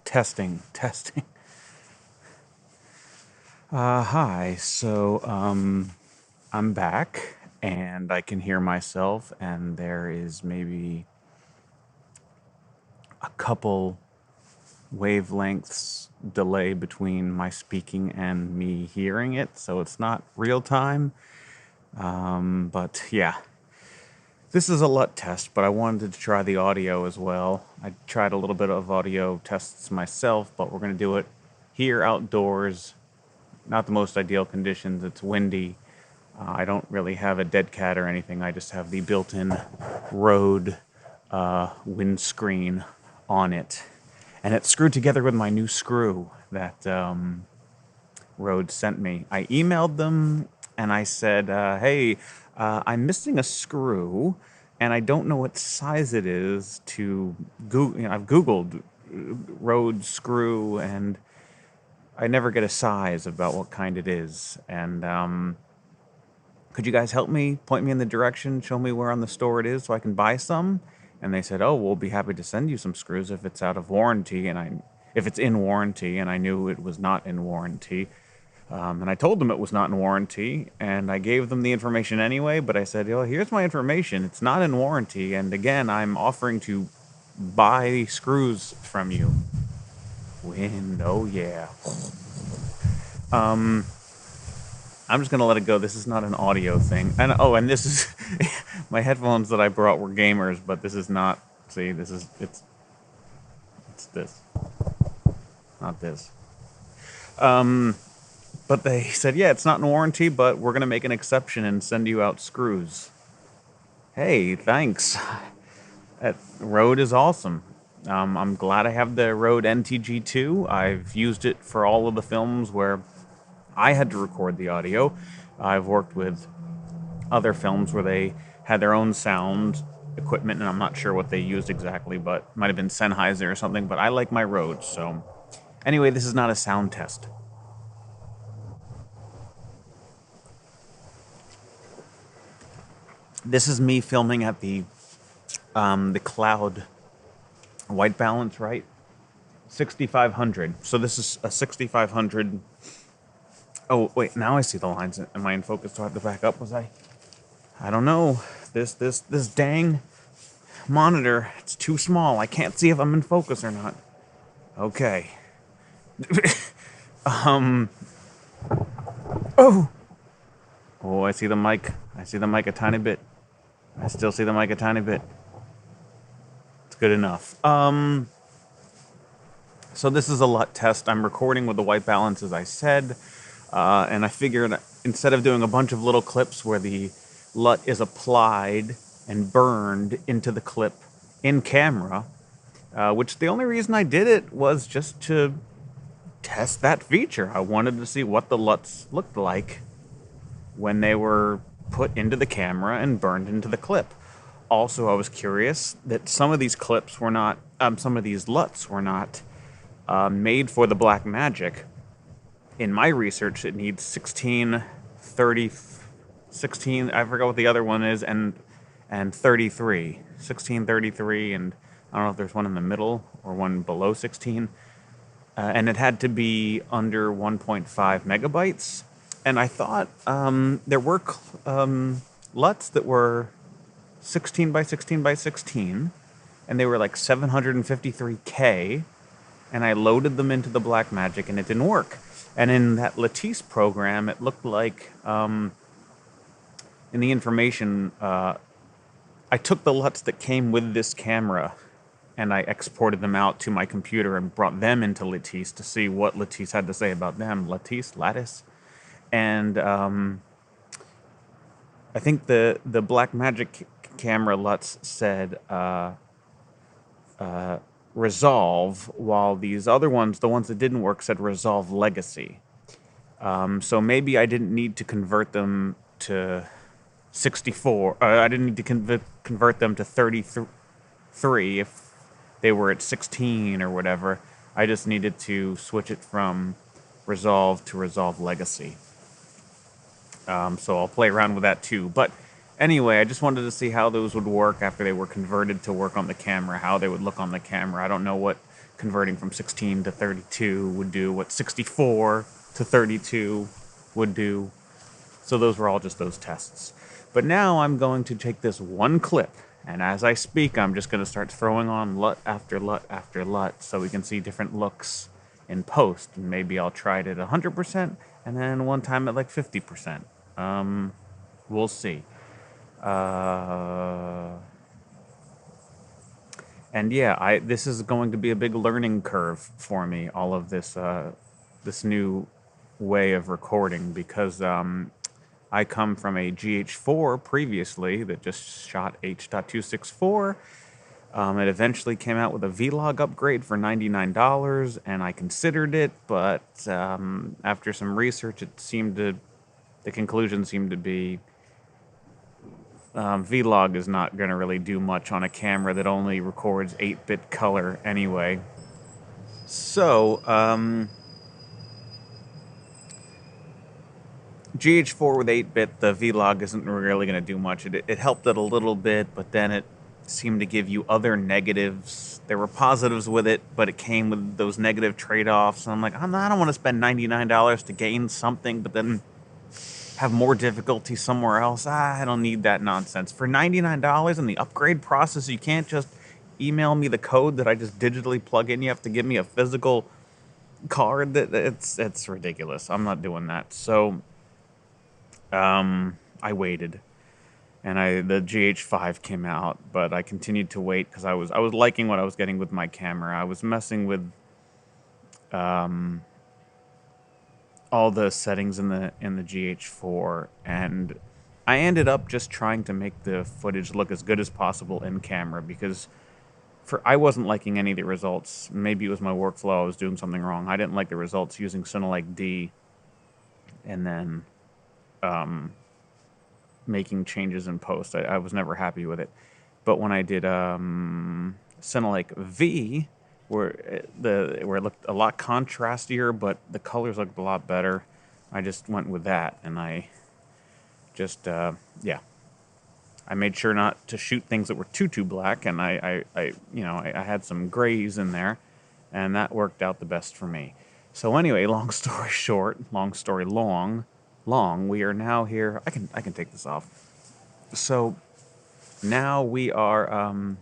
Testing, testing. Hi. So, I'm back, and I can hear myself, and there is maybe a couple wavelengths delay between my speaking and me hearing it, so it's not real time. But yeah, this is a LUT test, but I wanted to try the audio as well. I tried a little bit of audio tests myself, but we're going to do it here outdoors. Not the most ideal conditions. It's windy. I don't really have a dead cat or anything. I just have the built-in Rode windscreen on it. And it's screwed together with my new screw that Rode sent me. I emailed them and I said, hey, I'm missing a screw and I don't know what size it is to Google. I've Googled Rode screw and I never get a size about what kind it is. And could you guys help me, point me in the direction, show me where on the store it is so I can buy some? And they said, oh, we'll be happy to send you some screws if it's out of warranty. And if it's in warranty, and I knew it was not in warranty. And I told them it was not in warranty, and I gave them the information anyway, but I said, oh, here's my information. It's not in warranty, and again, I'm offering to buy screws from you. Wind, oh yeah. I'm just gonna let it go. This is not an audio thing. And this is my headphones that I brought were gamers, but this is not. See, it's this, not this. But they said, yeah, it's not in warranty, but we're gonna make an exception and send you out screws. Hey, thanks. That Rode is awesome. I'm glad I have the Rode NTG2. I've used it for all of the films where I had to record the audio. I've worked with other films where they had their own sound equipment, and I'm not sure what they used exactly, but it might have been Sennheiser or something, but I like my Rode, so... Anyway, this is not a sound test. This is me filming at the cloud white balance, right? 6500. So this is a 6500... Oh, wait, now I see the lines. Am I in focus? Do I have to back up? Was I? I don't know. This dang monitor, it's too small. I can't see if I'm in focus or not. Okay. Oh. Oh, I see the mic. I see the mic a tiny bit. I still see the mic a tiny bit. It's good enough. So this is a LUT test. I'm recording with the white balance, as I said. And I figured instead of doing a bunch of little clips where the LUT is applied and burned into the clip in camera, which the only reason I did it was just to test that feature. I wanted to see what the LUTs looked like when they were put into the camera and burned into the clip. Also, I was curious that some of these clips were not, some of these LUTs were not made for the black magic. In my research, it needs 16, 30, 16, I forgot what the other one is, and 33. 16, 33, and I don't know if there's one in the middle or one below 16. And it had to be under 1.5 megabytes. And I thought there were LUTs that were 16 by 16 by 16, and they were like 753K, and I loaded them into the Blackmagic, and it didn't work. And in that LUTS program, it looked like, in the information, I took the LUTs that came with this camera, and I exported them out to my computer and brought them into LUTS to see what LUTS had to say about them. Lattice. And I think the Blackmagic camera LUTs said Resolve, while these other ones, the ones that didn't work, said Resolve Legacy. So maybe I didn't need to convert them to 64. I didn't need to convert them to 33 if they were at 16 or whatever. I just needed to switch it from Resolve to Resolve Legacy. So I'll play around with that too. But Anyway, I just wanted to see how those would work after they were converted to work on the camera, how they would look on the camera. I don't know what converting from 16 to 32 would do, what 64 to 32 would do. So those were all just those tests. But now I'm going to take this one clip, and as I speak, I'm just going to start throwing on LUT after LUT after LUT so we can see different looks in post. And maybe I'll try it at 100%, and then one time at like 50%. We'll see. And yeah, this is going to be a big learning curve for me, all of this this new way of recording, because I come from a GH4 previously that just shot H.264. It eventually came out with a Vlog upgrade for $99, and I considered it, but after some research, the conclusion seemed to be Vlog is not going to really do much on a camera that only records 8-bit color anyway. So, GH4 with 8-bit, the Vlog isn't really going to do much. It helped it a little bit, but then it seemed to give you other negatives. There were positives with it, but it came with those negative trade-offs. And I'm like, I don't want to spend $99 to gain something, but then have more difficulty somewhere else. I don't need that nonsense. For $99 in the upgrade process, you can't just email me the code that I just digitally plug in. You have to give me a physical card. It's ridiculous. I'm not doing that. So I waited, and the GH5 came out, but I continued to wait because I was liking what I was getting with my camera. I was messing with all the settings in the GH4, and I ended up just trying to make the footage look as good as possible in camera, because I wasn't liking any of the results. Maybe it was my workflow, I was doing something wrong. I didn't like the results using Cinelike D and then making changes in post. I was never happy with it. But when I did Cinelike V, where it looked a lot contrastier, but the colors looked a lot better, I just went with that, and I just I made sure not to shoot things that were too black, and I had some grays in there, and that worked out the best for me. So anyway, long story short, long story long, we are now here. I can take this off. So now we are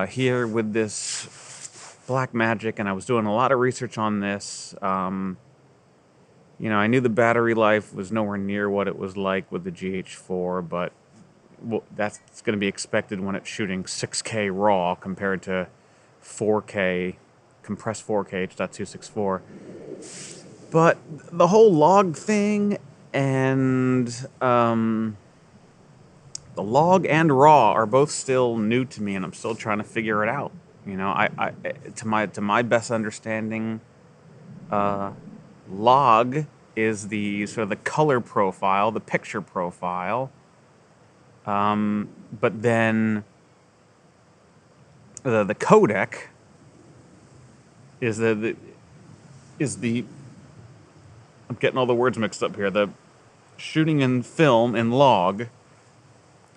here with this Blackmagic, and I was doing a lot of research on this. I knew the battery life was nowhere near what it was like with the GH4, but that's going to be expected when it's shooting 6K RAW compared to 4K, compressed 4K H.264. But the whole log thing and the log and raw are both still new to me, and I'm still trying to figure it out. To my best understanding, log is the sort of the color profile, the picture profile. But then the codec is the I'm getting all the words mixed up here. The shooting in film in log,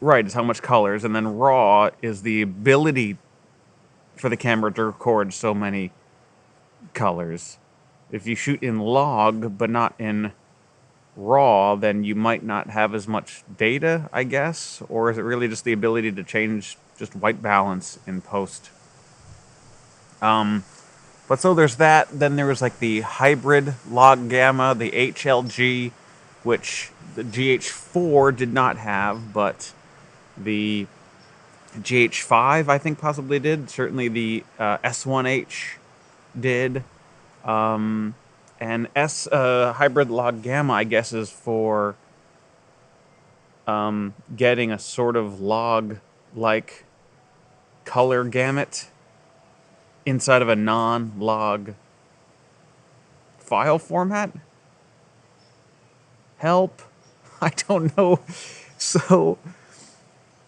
right, is how much colors, and then raw is the ability for the camera to record so many colors. If you shoot in log but not in raw, then you might not have as much data, I guess. Or is it really just the ability to change just white balance in post? But so there's that. Then there was like the hybrid log gamma, the HLG, which the GH4 did not have, but the GH5 I think possibly did. Certainly the S1H did. And hybrid log gamma, I guess, is for getting a sort of log-like color gamut inside of a non-log file format? Help. I don't know. So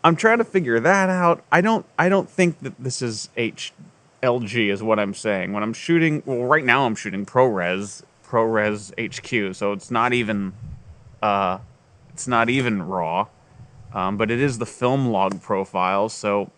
I'm trying to figure that out. I don't think that this is HLG is what I'm saying. When I'm shooting, well, right now I'm shooting ProRes HQ, so it's not even It's not even raw, but it is the film log profile. So